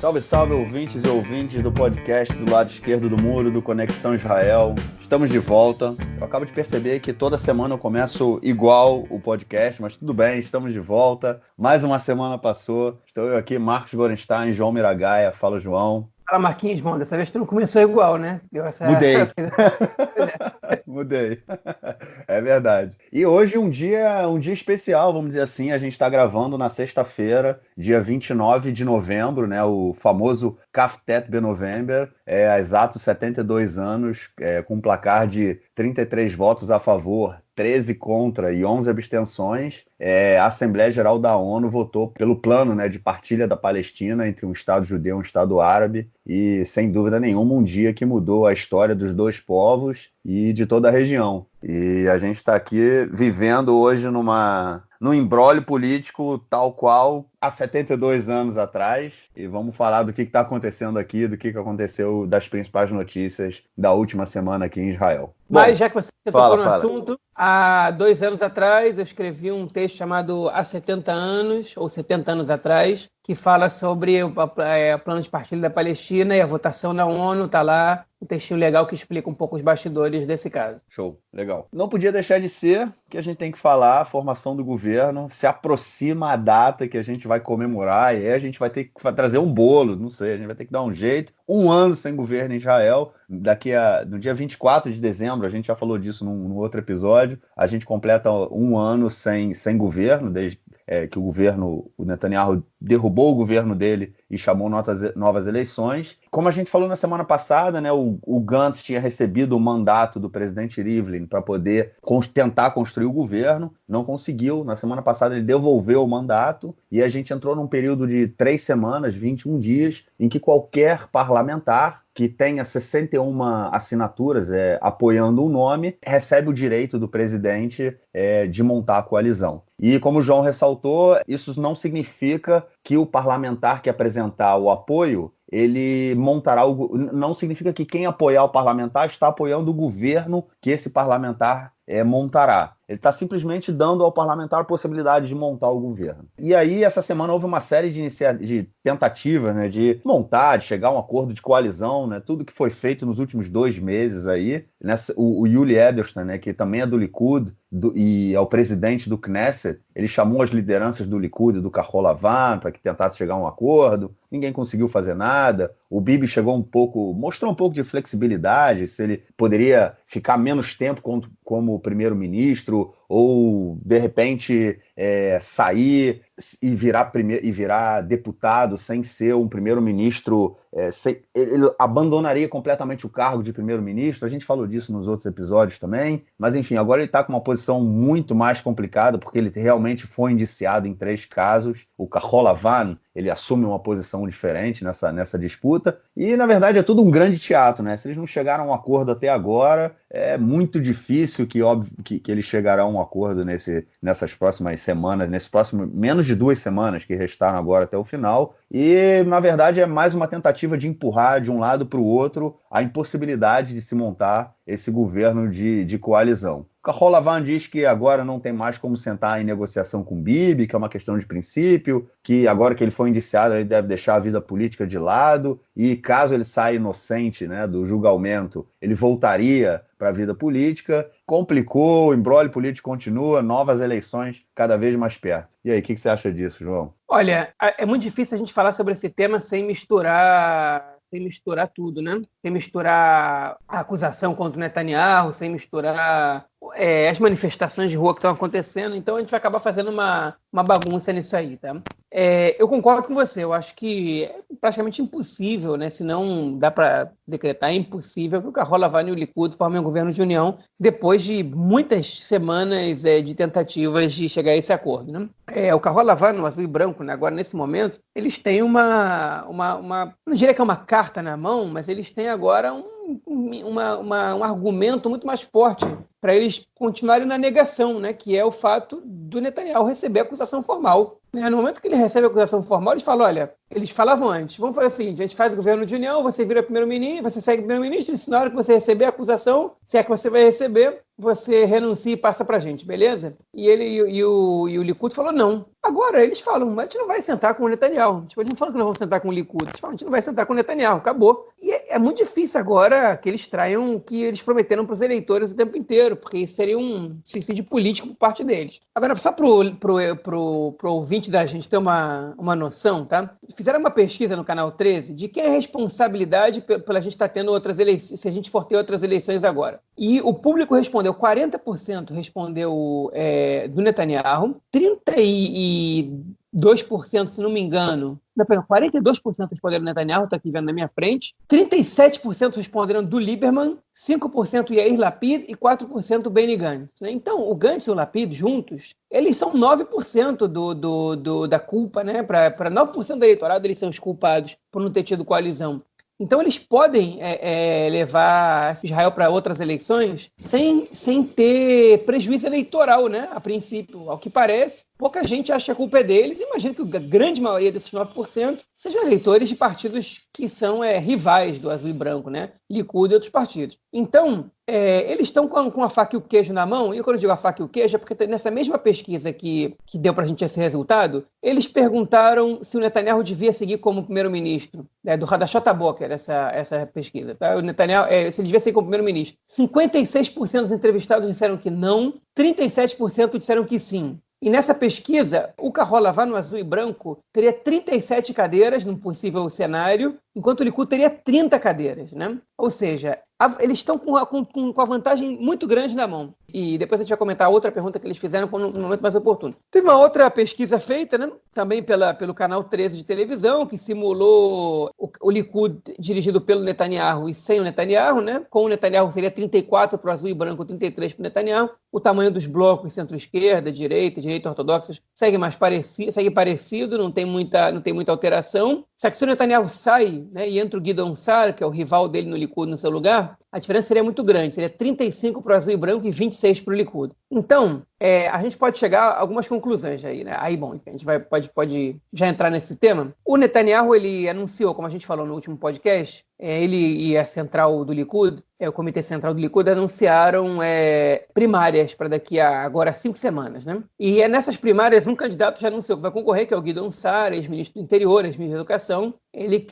Salve, salve, ouvintes e ouvintes do podcast do lado esquerdo do muro, do Conexão Israel. Estamos de volta. Eu acabo de perceber que toda semana eu começo igual o podcast, mas tudo bem, estamos de volta. Mais uma semana passou. Estou eu aqui, Marcos Gorenstein, João Miragaia. Fala, João. Fala, Marquinhos, bom, dessa vez tu não começou igual, né? Mudei. Mudei. É verdade. E hoje um dia especial, vamos dizer assim. A gente está gravando na sexta-feira, dia 29 de novembro, né? O famoso Kaftet Benovember, há exatos 72 anos, com um placar de 33 votos a favor, 13 contra e 11 abstenções, a Assembleia Geral da ONU votou pelo plano, né, de partilha da Palestina entre um Estado judeu e um Estado árabe, e sem dúvida nenhuma um dia que mudou a história dos dois povos e de toda a região. E a gente está aqui vivendo hoje num imbróglio político tal qual há 72 anos atrás, e vamos falar do que está acontecendo aqui, do que aconteceu, das principais notícias da última semana aqui em Israel. Mas já que você tocou no fala. assunto, há 2 anos atrás eu escrevi um texto chamado Há 70 anos, ou 70 anos atrás, que fala sobre o plano de partilha da Palestina e a votação na ONU, está lá. Um textinho legal que explica um pouco os bastidores desse caso. Show, legal. Não podia deixar de ser que a gente tem que falar a formação do governo, se aproxima a data que a gente vai comemorar, e aí a gente vai ter que trazer um bolo, não sei, a gente vai ter que dar um jeito. 1 ano sem governo em Israel, no dia 24 de dezembro, a gente já falou disso num outro episódio, a gente completa 1 ano sem governo, desde que o Netanyahu derrubou o governo dele e chamou novas eleições. Como a gente falou na semana passada, né, o Gantz tinha recebido o mandato do presidente Rivlin para poder tentar construir o governo, não conseguiu. Na semana passada ele devolveu o mandato e a gente entrou num período de 3 semanas, 21 dias, em que qualquer parlamentar que tenha 61 assinaturas apoiando um nome, recebe o direito do presidente de montar a coalizão. E como o João ressaltou, isso não significa que o parlamentar que apresentar o apoio, ele montará não significa que quem apoiar o parlamentar está apoiando o governo que esse parlamentar montará. Ele está simplesmente dando ao parlamentar a possibilidade de montar o governo. E aí, essa semana, houve uma série de tentativas, né, de montar, de chegar a um acordo de coalizão, né, tudo que foi feito nos últimos 2 meses aí. O Yuli Edelstein, né, que também é do Likud e é o presidente do Knesset, ele chamou as lideranças do Likud e do Kahol Lavan para que tentasse chegar a um acordo. Ninguém conseguiu fazer nada. O Bibi mostrou um pouco de flexibilidade, se ele poderia ficar menos tempo como primeiro-ministro, ou de repente sair e virar deputado sem ser um primeiro-ministro. Ele abandonaria completamente o cargo de primeiro-ministro. A gente falou disso nos outros episódios também, mas enfim, agora ele está com uma posição muito mais complicada, porque ele realmente foi indiciado em 3 casos. O Kahol Lavan, ele assume uma posição diferente nessa disputa, e na verdade é tudo um grande teatro, né? Se eles não chegaram a um acordo até agora, é muito difícil que eles chegarão a um acordo nessas próximas semanas, menos de 2 semanas que restaram agora até o final, e na verdade é mais uma tentativa de empurrar de um lado para o outro a impossibilidade de se montar esse governo de coalizão. O Kahol Lavan diz que agora não tem mais como sentar em negociação com o Bibi, que é uma questão de princípio, que agora que ele foi indiciado, ele deve deixar a vida política de lado, e caso ele saia inocente, né, do julgamento, ele voltaria para a vida política. Complicou, o imbróglio político continua, novas eleições cada vez mais perto. E aí, o que você acha disso, João? Olha, é muito difícil a gente falar sobre esse tema sem misturar tudo, né? Sem misturar a acusação contra o Netanyahu, sem misturar as manifestações de rua que estão acontecendo. Então a gente vai acabar fazendo uma bagunça nisso aí, tá? Eu concordo com você. Eu acho que é praticamente impossível, né? Se não dá para decretar, é impossível que o Kahol Lavan e o Likud formem um governo de união depois de muitas semanas de tentativas de chegar a esse acordo, né? O Kahol Lavan, o azul e branco, né? Agora nesse momento, eles têm não diria que é uma carta na mão, mas eles têm agora um argumento muito mais forte para eles continuarem na negação, né, que é o fato do Netanyahu receber a acusação formal. No momento que ele recebe a acusação formal, eles falam, olha, Eles falavam antes, vamos fazer o seguinte, a gente faz o governo de união, você vira primeiro-ministro, você segue primeiro-ministro, e na hora que você receber a acusação, se é que você vai receber, você renuncia e passa pra gente, beleza? E ele e o Likud falou não. Agora eles falam, mas a gente não vai sentar com o Netanyahu. Tipo, eles não falam que não vão sentar com o Likud. Eles falam, a gente não vai sentar com o Netanyahu, acabou. E é muito difícil agora que eles traiam o que eles prometeram para os eleitores o tempo inteiro, porque isso seria um suicídio político por parte deles. Agora, só pro ouvinte da gente ter uma noção, tá? Fizeram uma pesquisa no Canal 13 de quem é a responsabilidade pela gente estar tendo outras eleições, se a gente for ter outras eleições agora. E o público respondeu, 40% respondeu do Netanyahu, 32%, se não me engano, 42% responderam Netanyahu, está aqui vendo na minha frente, 37% responderam do Lieberman, 5% Yair Lapid e 4% Benny Gantz. Né? Então, o Gantz e o Lapid juntos, eles são 9% da culpa, né? Para 9% do eleitorado, eles são os culpados por não ter tido coalizão. Então, eles podem levar Israel para outras eleições sem ter prejuízo eleitoral, né? A princípio, ao que parece. Pouca gente acha que a culpa é deles. Imagino que a grande maioria desses 9% sejam eleitores de partidos que são rivais do azul e branco, né? Likud e outros partidos. Então, eles estão com a faca e o queijo na mão, e quando eu digo a faca e o queijo é porque nessa mesma pesquisa que deu para a gente esse resultado, eles perguntaram se o Netanyahu devia seguir como primeiro-ministro, do Hadashot Aboker, essa pesquisa. Tá? O Netanyahu, se ele devia seguir como primeiro-ministro. 56% dos entrevistados disseram que não, 37% disseram que sim. E nessa pesquisa, o Kahol Lavan no azul e branco teria 37 cadeiras num possível cenário, enquanto o Likud teria 30 cadeiras, né? Ou seja, eles estão com a vantagem muito grande na mão. E depois a gente vai comentar outra pergunta que eles fizeram no momento mais oportuno. Teve uma outra pesquisa feita, né? Também pelo canal 13 de televisão, que simulou o Likud dirigido pelo Netanyahu e sem o Netanyahu, né? Com o Netanyahu seria 34 para o azul e branco, 33 para o Netanyahu. O tamanho dos blocos centro-esquerda, direita ortodoxas segue parecido, não tem muita alteração. Só que se o Netanyahu sai, né, e entra o Gideon Sa'ar, que é o rival dele no Likud, no seu lugar, a diferença seria muito grande, seria 35 para o azul e branco e 26 para o Likud. Então, a gente pode chegar a algumas conclusões aí, né? Aí, bom, a gente pode já entrar nesse tema. O Netanyahu, ele anunciou, como a gente falou no último podcast, ele e a central do Likud, o Comitê Central do Likud, anunciaram primárias para daqui a agora 5 semanas, né? E nessas primárias, um candidato já anunciou que vai concorrer, que é o Gideon Sa'ar, ex-ministro do Interior, ex-ministro da Educação. Ele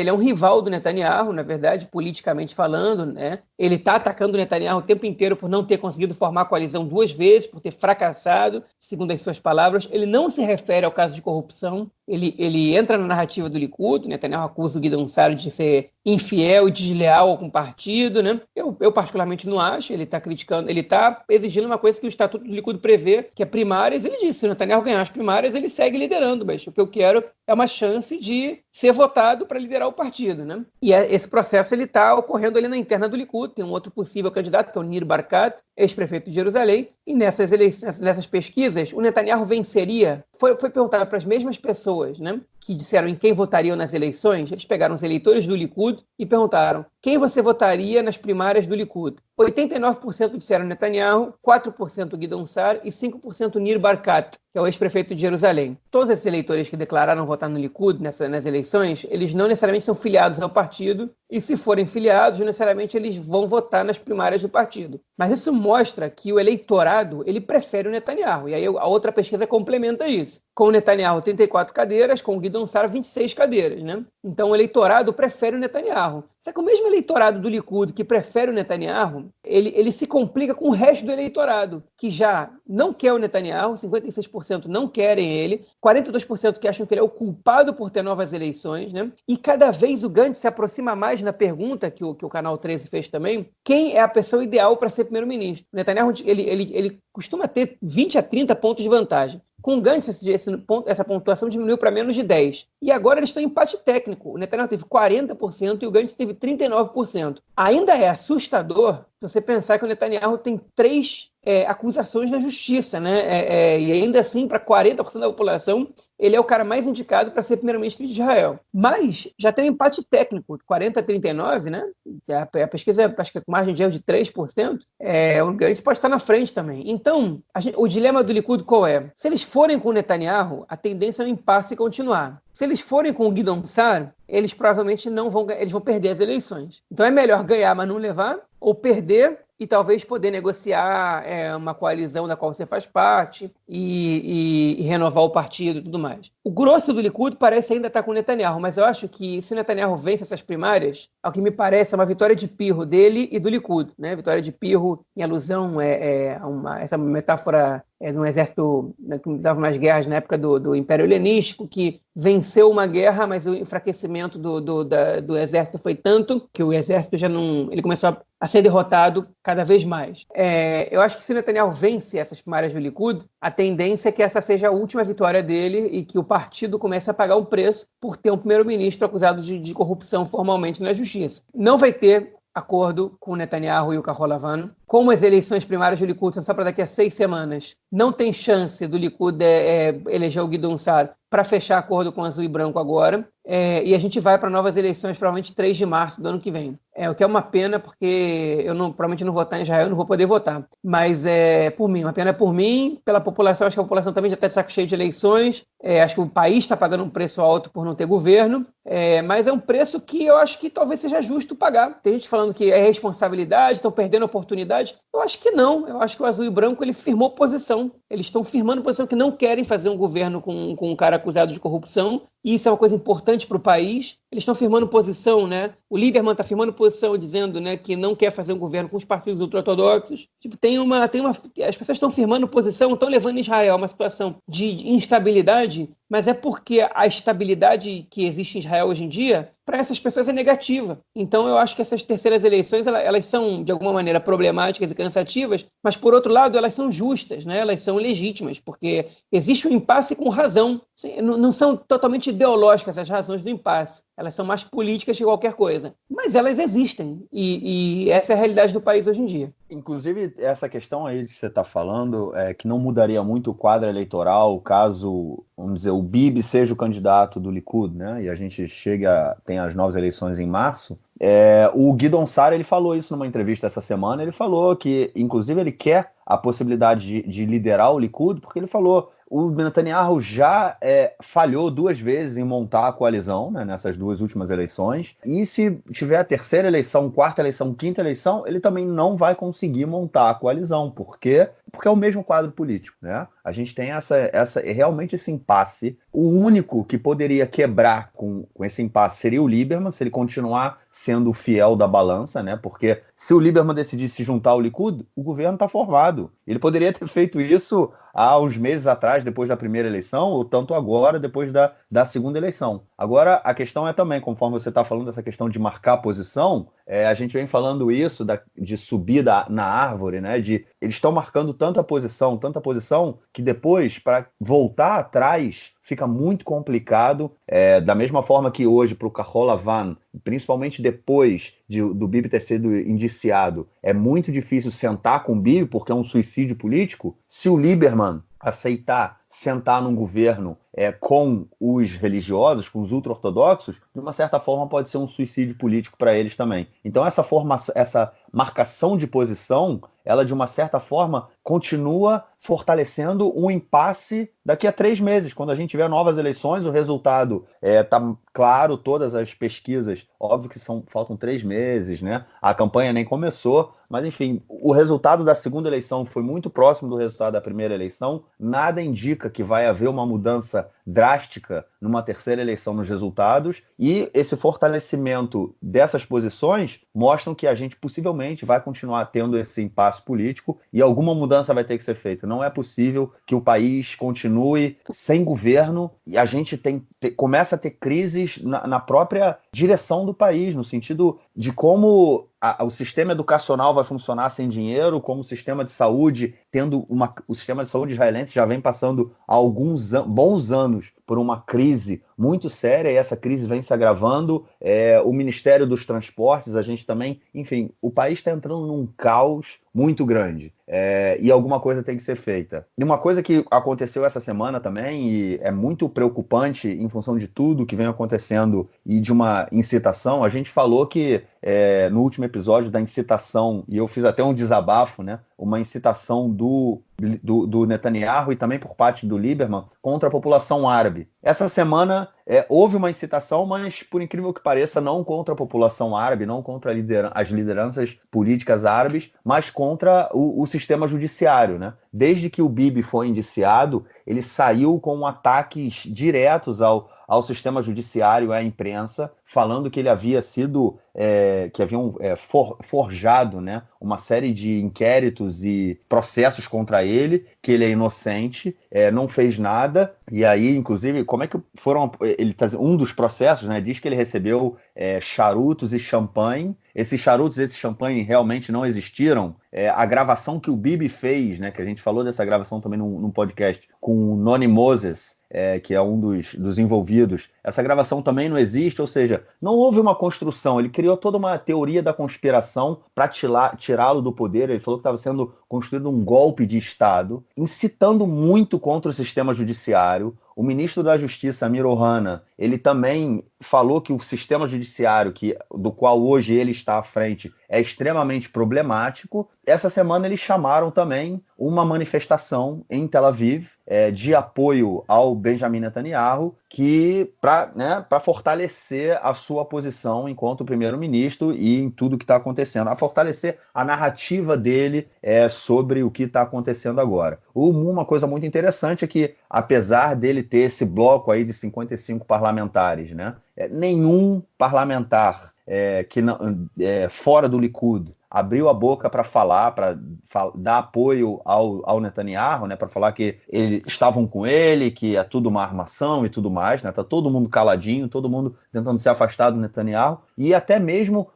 é um rival do Netanyahu, na verdade, politicamente falando, né? Ele está atacando o Netanyahu o tempo inteiro por não ter conseguido formar a coalizão 2 vezes, por ter fracassado, segundo as suas palavras. Ele não se refere ao caso de corrupção. Ele entra na narrativa do Likud. O Netanyahu acusa o Gideon Sa'ar de ser infiel e desleal com o partido, né? Eu particularmente não acho. Ele está criticando, ele está exigindo uma coisa que o Estatuto do Likud prevê, que é primárias. Ele disse, se o Netanyahu ganhar as primárias, ele segue liderando, mas o que eu quero é uma chance de ser votado para liderar o partido, né? E esse processo ele está ocorrendo ali na interna do Likud. Tem um outro possível candidato, que é o Nir Barkat, ex-prefeito de Jerusalém, e nessas pesquisas, o Netanyahu venceria. Foi perguntado para as mesmas pessoas, né, que disseram em quem votariam nas eleições. Eles pegaram os eleitores do Likud e perguntaram quem você votaria nas primárias do Likud. 89% disseram Netanyahu, 4% Gideon Sa'ar e 5% Nir Barkat, que é o ex-prefeito de Jerusalém. Todos esses eleitores que declararam votar no Likud nas eleições, eles não necessariamente são filiados ao partido, e se forem filiados, não necessariamente eles vão votar nas primárias do partido. Mas isso mostra que o eleitorado, ele prefere o Netanyahu, e aí a outra pesquisa complementa isso. Com o Netanyahu, 34 cadeiras, com o Gideon Sa'ar, 26 cadeiras, né? Então o eleitorado prefere o Netanyahu. Só que o mesmo eleitorado do Likud que prefere o Netanyahu, ele se complica com o resto do eleitorado, que já não quer o Netanyahu, 56% não querem ele, 42% que acham que ele é o culpado por ter novas eleições, né? E cada vez o Gantz se aproxima mais na pergunta que o Canal 13 fez também, quem é a pessoa ideal para ser primeiro-ministro. O Netanyahu, ele costuma ter 20 a 30 pontos de vantagem. Com o Gantz, essa pontuação diminuiu para menos de 10%. E agora eles estão em empate técnico. O Netanyahu teve 40% e o Gantz teve 39%. Ainda é assustador se você pensar que o Netanyahu tem 3 acusações na justiça, né? E ainda assim, para 40% da população, ele é o cara mais indicado para ser primeiro-ministro de Israel. Mas já tem um empate técnico, 40 a 39, né? A pesquisa, acho que com margem de erro de 3%, o Gantz pode estar na frente também. Então, o dilema do Likud qual é? Se eles forem com o Netanyahu, a tendência é o impasse continuar. Se eles forem com o Guidon Sar, eles provavelmente não vão ganhar, eles vão perder as eleições. Então é melhor ganhar, mas não levar, ou perder e talvez poder negociar uma coalizão da qual você faz parte e renovar o partido e tudo mais. O grosso do Likud parece ainda estar com o Netanyahu, mas eu acho que se o Netanyahu vence essas primárias, ao que me parece é uma vitória de pirro dele e do Likud, né? Vitória de pirro em alusão essa metáfora de um exército, né, que estava nas guerras na época do Império Helenístico, que venceu uma guerra, mas o enfraquecimento do exército foi tanto que o exército já não... ele começou a ser derrotado cada vez mais. Eu acho que se o Netanyahu vence essas primárias do Likud, a tendência é que essa seja a última vitória dele e que o partido comece a pagar um preço por ter um primeiro-ministro acusado de corrupção formalmente na justiça. Não vai ter acordo com o Netanyahu e o Kahol Lavan. Como as eleições primárias do Likud são só para daqui a 6 semanas, não tem chance do Likud eleger o Guidon Sar para fechar acordo com azul e branco agora. E a gente vai para novas eleições, provavelmente 3 de março do ano que vem. O que é uma pena, porque eu provavelmente não vou votar em Israel, não vou poder votar. Mas por mim, uma pena por mim, pela população. Acho que a população também já está de saco cheio de eleições. Acho que o país está pagando um preço alto por não ter governo. Mas é um preço que eu acho que talvez seja justo pagar. Tem gente falando que é responsabilidade, estão perdendo oportunidade. Eu acho que não. Eu acho que o azul e branco ele firmou posição. Eles estão firmando posição que não querem fazer um governo com um cara acusado de corrupção. E isso é uma coisa importante para o país. Eles estão firmando posição, né? O Lieberman está firmando posição dizendo, né, que não quer fazer um governo com os partidos ultra-ortodoxos. Tipo, as pessoas estão firmando posição, estão levando Israel a uma situação de instabilidade, mas é porque a estabilidade que existe em Israel hoje em dia, para essas pessoas é negativa. Então eu acho que essas terceiras eleições, elas são, de alguma maneira, problemáticas e cansativas, mas, por outro lado, elas são justas, né? Elas são legítimas, porque existe um impasse com razão. Não são totalmente ideológicas as razões do impasse. Elas são mais políticas que qualquer coisa. Mas elas existem. E essa é a realidade do país hoje em dia. Inclusive, essa questão aí que você está falando, que não mudaria muito o quadro eleitoral caso, vamos dizer, o Bibi seja o candidato do Likud, né? E a gente tem as novas eleições em março. O Guidon Sar, ele falou isso numa entrevista essa semana. Ele falou que, inclusive, ele quer a possibilidade de liderar o Likud, porque ele falou... O Netanyahu já falhou 2 vezes em montar a coalizão, né, nessas 2 últimas eleições. E se tiver a terceira eleição, quarta eleição, quinta eleição, ele também não vai conseguir montar a coalizão. Por quê? Porque é o mesmo quadro político, né? A gente tem realmente esse impasse. O único que poderia quebrar com esse impasse seria o Lieberman, se ele continuar sendo o fiel da balança, né? Porque se o Lieberman decidir se juntar ao Likud, o governo está formado. Ele poderia ter feito isso há uns meses atrás, depois da primeira eleição, ou tanto agora, depois da segunda eleição. Agora, a questão é também, conforme você está falando dessa questão de marcar a posição, a gente vem falando isso de subida na árvore, né? Eles estão marcando tanta posição, que depois, para voltar atrás, fica muito complicado. Da mesma forma que hoje, para o Kahol Lavan, principalmente depois do Bibi ter sido indiciado, é muito difícil sentar com o Bibi, porque é um suicídio político. Se o Lieberman aceitar sentar num governo com os religiosos, com os ultra-ortodoxos, de uma certa forma pode ser um suicídio político para eles também. Então essa marcação de posição, ela de uma certa forma continua fortalecendo um impasse daqui a 3 meses, quando a gente tiver novas eleições, o resultado está claro, todas as pesquisas, óbvio que faltam 3 meses, né? A campanha nem começou, mas enfim, o resultado da segunda eleição foi muito próximo do resultado da primeira eleição, nada indica que vai haver uma mudança drástica numa terceira eleição nos resultados, e esse fortalecimento dessas posições mostram que a gente possivelmente vai continuar tendo esse impasse político e alguma mudança vai ter que ser feita. Não é possível que o país continue sem governo e a gente começa a ter crises na própria direção do país, no sentido de como o sistema educacional vai funcionar sem dinheiro, como o sistema de saúde, o sistema de saúde israelense já vem passando há alguns bons anos por uma crise muito séria, e essa crise vem se agravando. O Ministério dos Transportes, a gente também, enfim, o país está entrando num caos muito grande, e alguma coisa tem que ser feita. E uma coisa que aconteceu essa semana também, e é muito preocupante em função de tudo que vem acontecendo e de uma incitação, a gente falou que no último episódio da incitação, e eu fiz até um desabafo, né? Uma incitação do do Netanyahu e também por parte do Lieberman contra a população árabe. Essa semana houve uma incitação, mas, por incrível que pareça, não contra a população árabe, não contra as lideranças políticas árabes, mas contra o sistema judiciário, né? Desde que o Bibi foi indiciado, ele saiu com ataques diretos ao sistema judiciário, à imprensa, falando que ele havia sido, que haviam forjado, né, uma série de inquéritos e processos contra ele, que ele é inocente, não fez nada, e aí, inclusive, como é que foram, um dos processos, né, diz que ele recebeu charutos e champanhe. Esses charutos e esse champanhe realmente não existiram. A gravação que o Bibi fez, né, que a gente falou dessa gravação também num podcast, com o Noni Moses, que é um dos envolvidos, essa gravação também não existe, ou seja, não houve uma construção, ele criou toda uma teoria da conspiração para tirá-lo do poder. Ele falou que estava sendo construído um golpe de Estado, incitando muito contra o sistema judiciário. O ministro da Justiça, Amir Ohana, ele também falou que o sistema judiciário, do qual hoje ele está à frente, é extremamente problemático. Essa semana eles chamaram também uma manifestação em Tel Aviv de apoio ao Benjamin Netanyahu, para fortalecer a sua posição enquanto primeiro-ministro e em tudo que está acontecendo, a fortalecer a narrativa dele sobre o que está acontecendo agora. Uma coisa muito interessante é que, apesar dele ter esse bloco aí de 55 parlamentares, né, nenhum parlamentar fora do Likud abriu a boca para falar, para dar apoio ao Netanyahu, né, para falar que eles estavam com ele, que é tudo uma armação e tudo mais, né, tá todo mundo caladinho, todo mundo tentando se afastar do Netanyahu, e até mesmo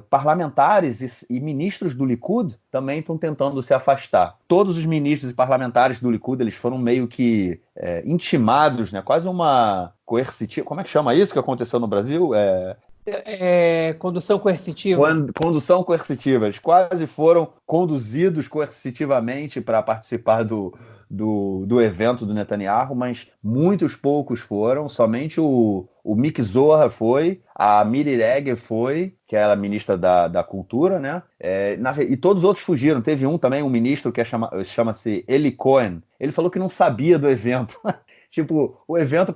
parlamentares e ministros do Likud também estão tentando se afastar. Todos os ministros e parlamentares do Likud, eles foram meio que intimados, né, quase uma coercitiva, como é que chama isso que aconteceu no Brasil? Condução coercitiva. Condução coercitiva. Eles quase foram conduzidos coercitivamente para participar do evento do Netanyahu, mas muitos poucos foram. Somente o Miki Zohar foi, a Miri Regev foi, que é a ministra da Cultura, né? E todos os outros fugiram. Teve um ministro que chama-se Eli Cohen. Ele falou que não sabia do evento. Tipo, o evento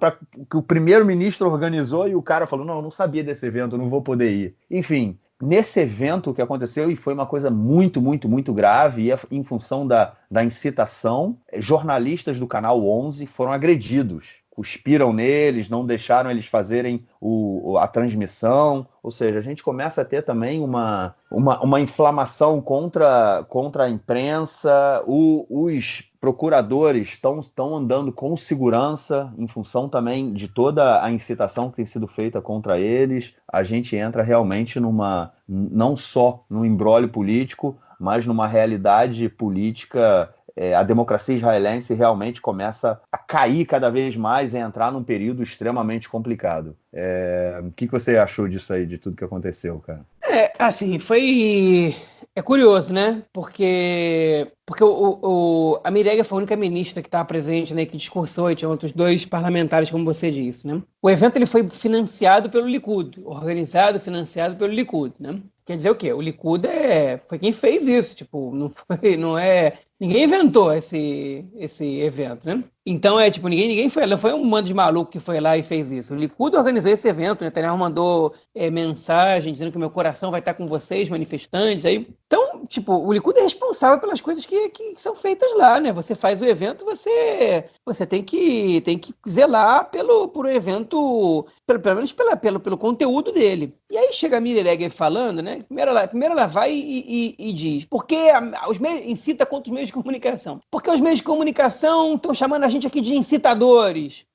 que o primeiro-ministro organizou e o cara falou, não sabia desse evento, não vou poder ir. Enfim, nesse evento que aconteceu, e foi uma coisa muito, muito, muito grave, e em função da incitação, jornalistas do Canal 11 foram agredidos. Cuspiram neles, não deixaram eles fazerem a transmissão. Ou seja, a gente começa a ter também uma inflamação contra a imprensa. Os procuradores estão andando com segurança em função também de toda a incitação que tem sido feita contra eles. A gente entra realmente não só num imbróglio político, mas numa realidade política. A democracia israelense realmente começa a cair cada vez mais e entrar num período extremamente complicado. O que você achou disso aí, de tudo que aconteceu, cara? Assim, foi... É curioso, né? Porque a Mireia foi a única ministra que estava presente, né, que discursou, e tinha outros dois parlamentares, como você disse, né? O evento ele foi financiado pelo Likud, organizado, financiado pelo Likud, né? Quer dizer o quê? O Likud foi quem fez isso, tipo, não é... Ninguém inventou esse evento, né? Então, ninguém foi, não foi um bando de maluco que foi lá e fez isso. O Likud organizou esse evento, né? Netanyahu mandou mensagem dizendo que meu coração vai estar com vocês, manifestantes. Aí. Então, o Likud é responsável pelas coisas que são feitas lá, né? Você faz o evento, você tem que zelar por evento, pelo menos pelo conteúdo dele. E aí chega a Miri Regev falando, né? Primeiro ela vai e diz, porque incita contra os meios de comunicação. Porque os meios de comunicação estão chamando a gente aqui de incitadores.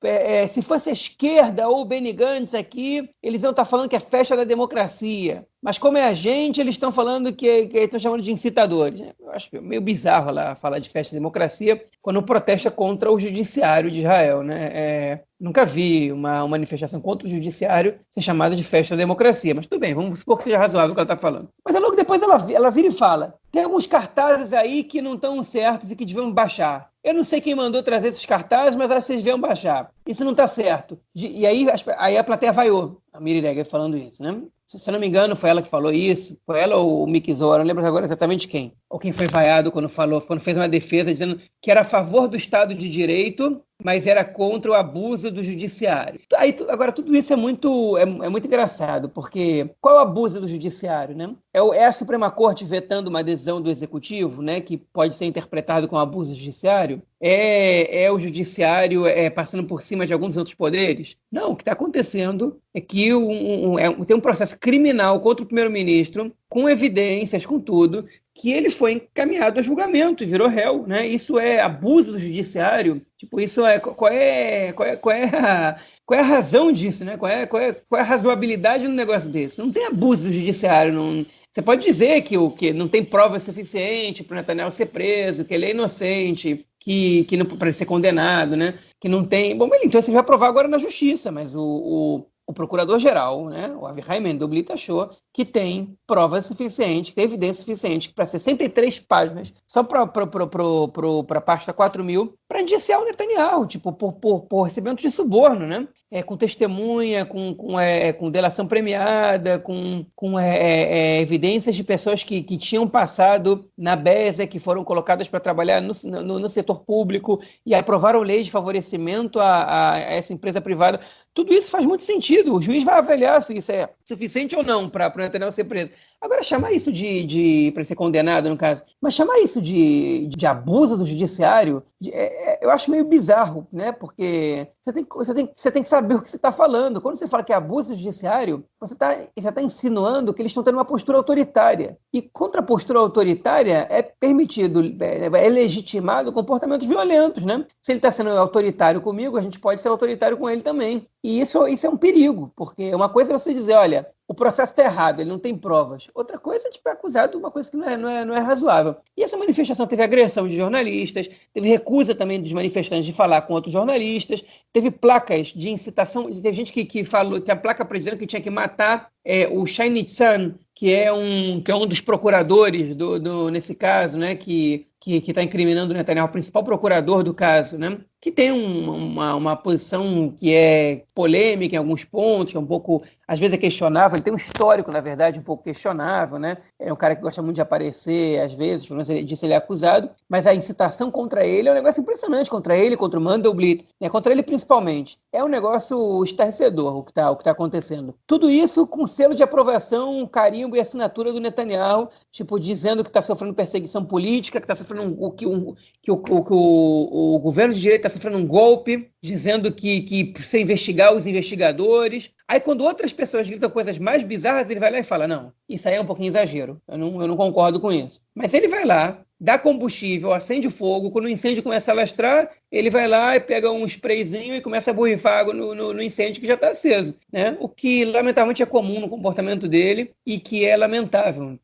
Se fosse a esquerda ou o Benny Gantz aqui, eles iam estar falando que é festa da democracia. Mas como é a gente, eles estão falando que estão chamando de incitadores. Eu acho meio bizarro lá falar de festa da democracia quando protesta contra o judiciário de Israel, né? Nunca vi uma manifestação contra o judiciário ser chamada de festa da democracia. Mas tudo bem, vamos supor que seja razoável o que ela está falando. Mas logo depois ela vira e fala, tem alguns cartazes aí que não estão certos e que deviam baixar. Eu não sei quem mandou trazer esses cartazes, mas acho que vocês deviam baixar. Isso não está certo. E aí a plateia vaiou. A Miri Regev falando isso, né? Se eu não me engano, foi ela que falou isso. Foi ela ou o Miki Zohar, não lembro agora exatamente quem. ou quem foi vaiado quando fez uma defesa dizendo que era a favor do Estado de Direito, mas era contra o abuso do judiciário. Agora, tudo isso é muito engraçado, porque qual é o abuso do judiciário, né? É a Suprema Corte vetando uma decisão do Executivo, né, que pode ser interpretado como abuso judiciário? É o judiciário passando por cima de alguns outros poderes? Não, o que está acontecendo é que tem um processo criminal contra o primeiro-ministro, com evidências, com tudo, que ele foi encaminhado a julgamento e virou réu, né? Isso é abuso do judiciário? Tipo, isso qual é a razão disso, né? Qual é a razoabilidade no negócio desse? Não tem abuso do judiciário, não. Você pode dizer que não tem prova suficiente para o Netanyahu ser preso, que ele é inocente, que não para ele ser condenado, né? Que não tem. Bom, então você vai provar agora na justiça, mas o procurador-geral, né, o Avichai Mandelblit, achou que tem prova suficiente, que tem evidência suficiente para 63 páginas, só para a pasta 4.000, para indiciar o Netanyahu, tipo, por recebimento de suborno, né? Com testemunha, com delação premiada, com evidências de pessoas que tinham passado na BESA, que foram colocadas para trabalhar no setor público e aprovaram leis de favorecimento a essa empresa privada. Tudo isso faz muito sentido. O juiz vai avaliar se isso é suficiente ou não para o Netanyahu ser preso. Agora, chamar isso para ser condenado, no caso, mas chamar isso de abuso do judiciário, eu acho meio bizarro, né? Porque você tem que saber o que você está falando. Quando você fala que é abuso do judiciário, você tá insinuando que eles estão tendo uma postura autoritária. E contra a postura autoritária é permitido, é legitimado comportamentos violentos, né? Se ele está sendo autoritário comigo, a gente pode ser autoritário com ele também. E isso é um perigo, porque uma coisa é você dizer, olha, o processo está errado, ele não tem provas. Outra coisa é acusado de uma coisa que não é razoável. E essa manifestação teve agressão de jornalistas, teve recusa também dos manifestantes de falar com outros jornalistas, teve placas de incitação, teve gente que falou, tinha placa dizendo que tinha que matar o Shai Nitzan, que é um dos procuradores nesse caso, né, que está incriminando o Netanyahu, o principal procurador do caso, né, que tem uma posição que é polêmica em alguns pontos, que é um pouco, às vezes é questionável, ele tem um histórico, na verdade, um pouco questionável, né, é um cara que gosta muito de aparecer, às vezes, pelo menos disso ele é acusado, mas a incitação contra ele é um negócio impressionante, contra ele, contra o Mandelblit, né, contra ele principalmente. É um negócio estarrecedor o que tá acontecendo. Tudo isso com selo de aprovação, carimbo e assinatura do Netanyahu, tipo, dizendo que está sofrendo perseguição política, que está sofrendo que o governo de direita está sofrendo um golpe, dizendo que precisa investigar os investigadores. Aí, quando outras pessoas gritam coisas mais bizarras, ele vai lá e fala, não, isso aí é um pouquinho exagero, eu não concordo com isso. Mas ele vai lá, dá combustível, acende o fogo, quando o incêndio começa a alastrar, ele vai lá e pega um sprayzinho e começa a borrifar água no incêndio que já está aceso, né? O que, lamentavelmente, é comum no comportamento dele e que é lamentável.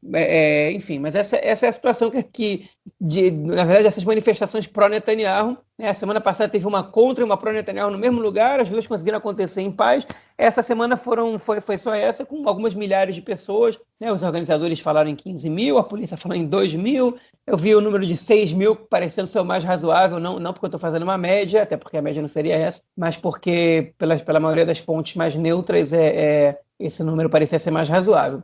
Enfim, mas essa é a situação na verdade, essas manifestações pró-Netanyahu, né? A semana passada teve uma contra e uma pró-Netanyahu no mesmo lugar, as duas conseguiram acontecer em paz. Essa semana foi só essa, com algumas milhares de pessoas, né? Os organizadores falaram em 15 mil, a polícia falou em 2 mil, eu vi o número de 6 mil parecendo ser o mais razoável, não porque eu estou fazendo uma média, até porque a média não seria essa, mas porque, pela maioria das fontes mais neutras, esse número parecia ser mais razoável.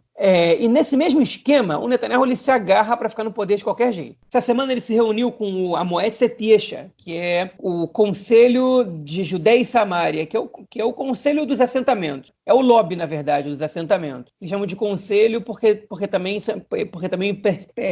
E nesse mesmo esquema, o Netanyahu ele se agarra para ficar no poder de qualquer jeito. Essa semana ele se reuniu com o Moed Yesha, que é o Conselho de Judéia e Samária, que é o Conselho dos Assentamentos. É o lobby, na verdade, dos assentamentos. Eles chamam de conselho porque também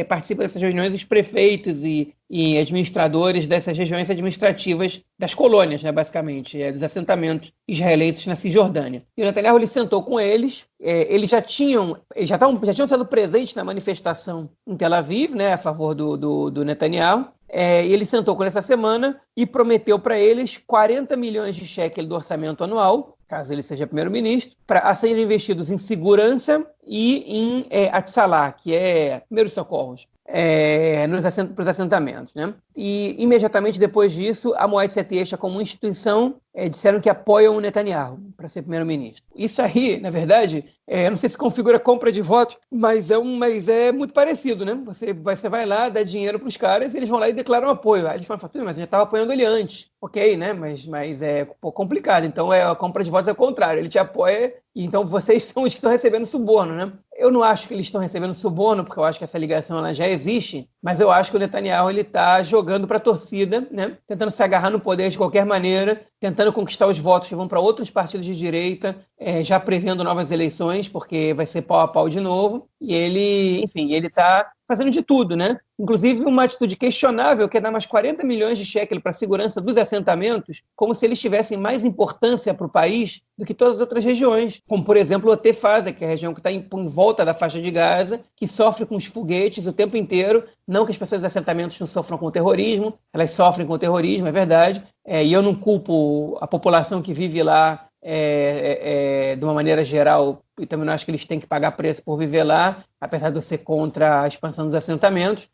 participam dessas reuniões os prefeitos e administradores dessas regiões administrativas das colônias, né, basicamente, dos assentamentos israelenses na Cisjordânia. E o Netanyahu ele sentou com eles, eles já tinham estado presentes na manifestação em Tel Aviv, né, a favor do Netanyahu, e ele sentou com eles essa semana e prometeu para eles 40 milhões de shekel do orçamento anual, caso ele seja primeiro-ministro, a serem investidos em segurança e em Atzalah, que é primeiros socorros, para os assentamentos, né? E imediatamente depois disso, a Moed Yesha, como instituição, disseram que apoiam o Netanyahu para ser primeiro-ministro. Isso aí, na verdade, eu não sei se configura compra de voto, mas é muito parecido, né? Você vai lá, dá dinheiro para os caras, e eles vão lá e declaram apoio. Aí eles falam, mas eu já estava apoiando ele antes. Ok, né? Mas é um pouco complicado. Então, a compra de votos é o contrário. Ele te apoia, e então vocês são os que estão recebendo suborno, né? Eu não acho que eles estão recebendo suborno, porque eu acho que essa ligação ela já existe, Mas eu acho que o Netanyahu ele está jogando para a torcida, né? Tentando se agarrar no poder de qualquer maneira, tentando conquistar os votos que vão para outros partidos de direita, já prevendo novas eleições, porque vai ser pau a pau de novo. E ele, enfim, ele está fazendo de tudo, né? Inclusive uma atitude questionável, que é dar mais 40 milhões de shekel para a segurança dos assentamentos, como se eles tivessem mais importância para o país do que todas as outras regiões, como, por exemplo, o Otefasa, que é a região que está em volta da faixa de Gaza, que sofre com os foguetes o tempo inteiro. Não que as pessoas dos assentamentos não sofram com o terrorismo, elas sofrem com o terrorismo, é verdade, e eu não culpo a população que vive lá de uma maneira geral, e também não acho que eles têm que pagar preço por viver lá, apesar de eu ser contra a expansão dos assentamentos,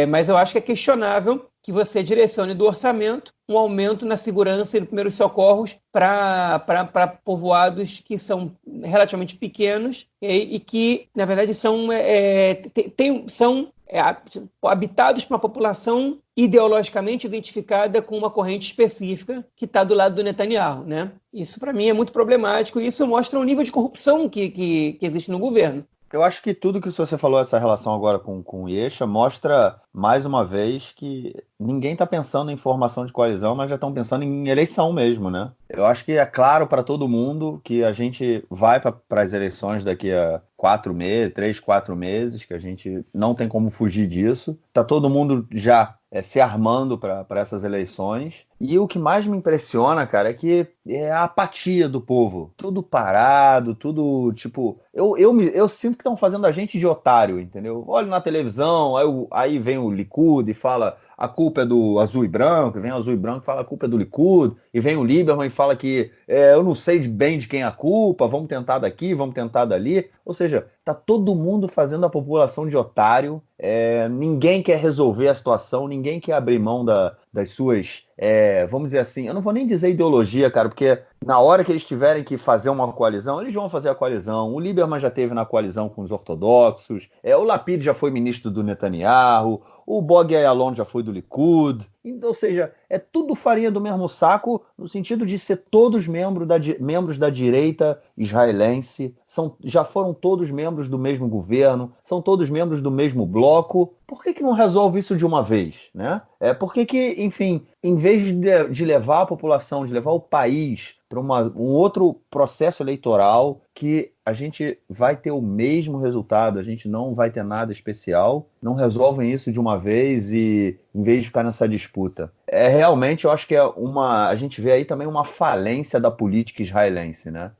mas eu acho que é questionável que você direcione do orçamento um aumento na segurança e nos primeiros socorros para povoados que são relativamente pequenos e que, na verdade, são habitados por uma população ideologicamente identificada com uma corrente específica que está do lado do Netanyahu, né? Isso, para mim, é muito problemático e isso mostra o nível de corrupção que existe no governo. Eu acho que tudo que você falou, essa relação agora com o Yesha, mostra mais uma vez que ninguém está pensando em formação de coalizão, mas já estão pensando em eleição mesmo, né? Eu acho que é claro para todo mundo que a gente vai para as eleições daqui a 4 meses, 3, 4 meses, que a gente não tem como fugir disso. Tá todo mundo já se armando para essas eleições. E o que mais me impressiona, cara, é que é a apatia do povo. Tudo parado, tudo tipo. Eu sinto que estão fazendo a gente de otário, entendeu? Olho na televisão, aí vem o Likud e fala a culpa é do azul e branco, vem o azul e branco e fala a culpa é do Likud, e vem o Lieberman e fala que eu não sei bem de quem é a culpa, vamos tentar daqui, vamos tentar dali. Ou seja, tá todo mundo fazendo a população de otário, ninguém quer resolver a situação, ninguém quer abrir mão das suas, vamos dizer assim, eu não vou nem dizer ideologia, cara, porque na hora que eles tiverem que fazer uma coalizão, eles vão fazer a coalizão. O Lieberman já teve na coalizão com os ortodoxos, o Lapid já foi ministro do Netanyahu, o Bogi Ya'alon já foi do Likud. Então, ou seja, é tudo farinha do mesmo saco, no sentido de ser todos membros da direita israelense, já foram todos membros do mesmo governo, são todos membros do mesmo bloco. Por que não resolve isso de uma vez, né? Por que, enfim, em vez de levar a população, de levar o país para um outro processo eleitoral que a gente vai ter o mesmo resultado, a gente não vai ter nada especial, não resolvem isso de uma vez e em vez de ficar nessa disputa. Realmente, eu acho que a gente vê aí também uma falência da política israelense, né?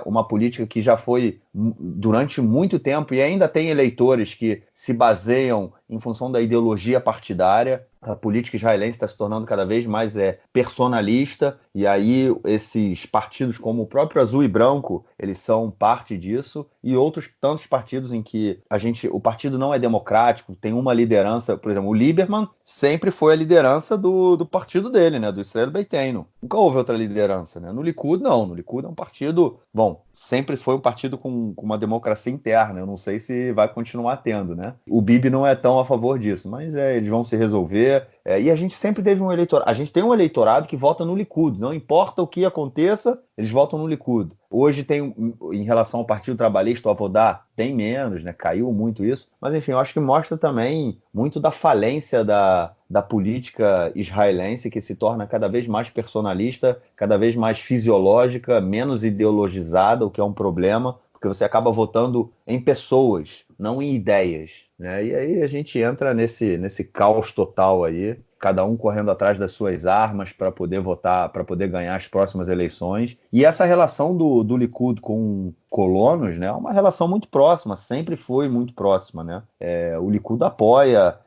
Uma política que já foi durante muito tempo e ainda tem eleitores que se baseiam em função da ideologia partidária. A política israelense está se tornando cada vez mais personalista, e aí esses partidos como o próprio Azul e Branco, eles são parte disso, e outros tantos partidos em que o partido não é democrático, tem uma liderança, por exemplo, o Lieberman sempre foi a liderança do partido dele, né, do Israel Beiteinu. Nunca houve outra liderança, né? No Likud, não. No Likud é um partido, bom, sempre foi um partido com uma democracia interna, eu não sei se vai continuar tendo, né? O Bibi não é tão a favor disso, mas eles vão se resolver. E a gente sempre teve um eleitorado. A gente tem um eleitorado que vota no Likud. Não importa o que aconteça, eles votam no Likud. Hoje tem, em relação ao Partido Trabalhista, o Avodá tem menos, né? Caiu muito isso. Mas, enfim, eu acho que mostra também muito da falência da política israelense, que se torna cada vez mais personalista, cada vez mais fisiológica, menos ideologizada, o que é um problema, porque você acaba votando em pessoas, não em ideias, né? E aí a gente entra nesse caos total aí, cada um correndo atrás das suas armas para poder votar, para poder ganhar as próximas eleições. E essa relação do Likud com colonos, né, é uma relação muito próxima, sempre foi muito próxima, né? O Likud apoia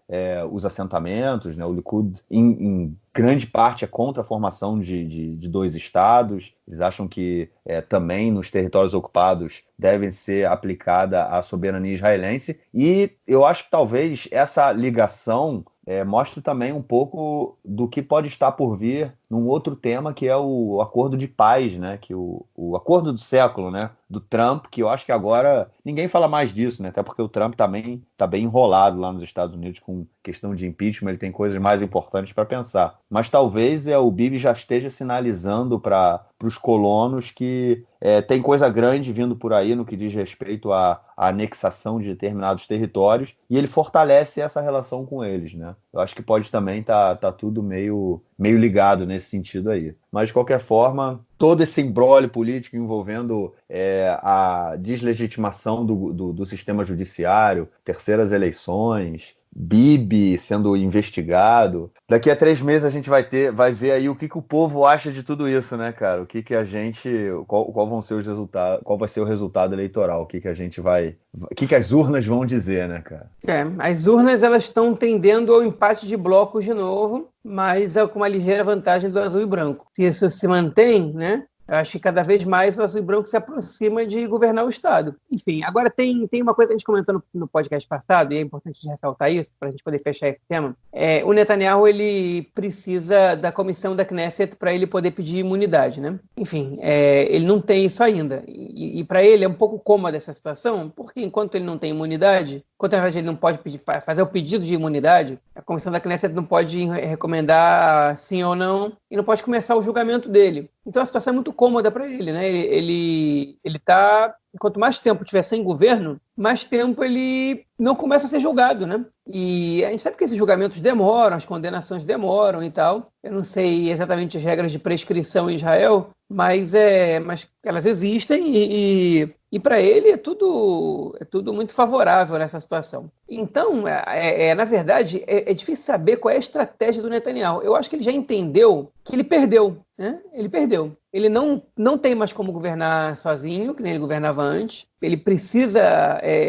os assentamentos, né? O Likud, em grande parte, é contra a formação de dois estados. Eles acham que também nos territórios ocupados deve ser aplicada a soberania israelense. E eu acho que talvez essa ligação mostre também um pouco do que pode estar por vir num outro tema que é o acordo de paz, né? Que o acordo do século, né? Do Trump, que eu acho que agora ninguém fala mais disso, né? Até porque o Trump também tá bem enrolado lá nos Estados Unidos com questão de impeachment, ele tem coisas mais importantes para pensar. Mas talvez o Bibi já esteja sinalizando para os colonos que tem coisa grande vindo por aí no que diz respeito à anexação de determinados territórios, e ele fortalece essa relação com eles, né? Eu acho que pode também tá tudo meio ligado nesse sentido aí. Mas, de qualquer forma, todo esse imbróglio político envolvendo a deslegitimação do sistema judiciário, terceiras eleições, Bibi sendo investigado. Daqui a 3 meses a gente vai ver aí o que o povo acha de tudo isso, né, cara? O que a gente, qual vão ser os resultados, qual vai ser o resultado eleitoral? O que as urnas vão dizer, né, cara? As urnas elas estão tendendo ao empate de blocos de novo, mas com uma ligeira vantagem do azul e branco. Se isso se mantém, né? Eu acho que cada vez mais o azul e branco se aproxima de governar o Estado. Enfim, agora tem uma coisa que a gente comentou no podcast passado, e é importante ressaltar isso, para a gente poder fechar esse tema. O Netanyahu ele precisa da comissão da Knesset para ele poder pedir imunidade, né? Enfim, ele não tem isso ainda. E para ele é um pouco cômoda essa situação, porque enquanto ele não tem imunidade, enquanto ele não pode fazer o pedido de imunidade, a comissão da Knesset não pode recomendar sim ou não, e não pode começar o julgamento dele. Então a situação é muito cômoda para ele, né? Ele tá, quanto mais tempo tiver sem governo, mais tempo ele não começa a ser julgado, né? E a gente sabe que esses julgamentos demoram, as condenações demoram e tal. Eu não sei exatamente as regras de prescrição em Israel, mas elas existem e para ele é tudo muito favorável nessa situação. Então, na verdade, é difícil saber qual é a estratégia do Netanyahu. Eu acho que ele já entendeu que ele perdeu, né? Ele perdeu. Ele não tem mais como governar sozinho, que nem ele governava antes. Ele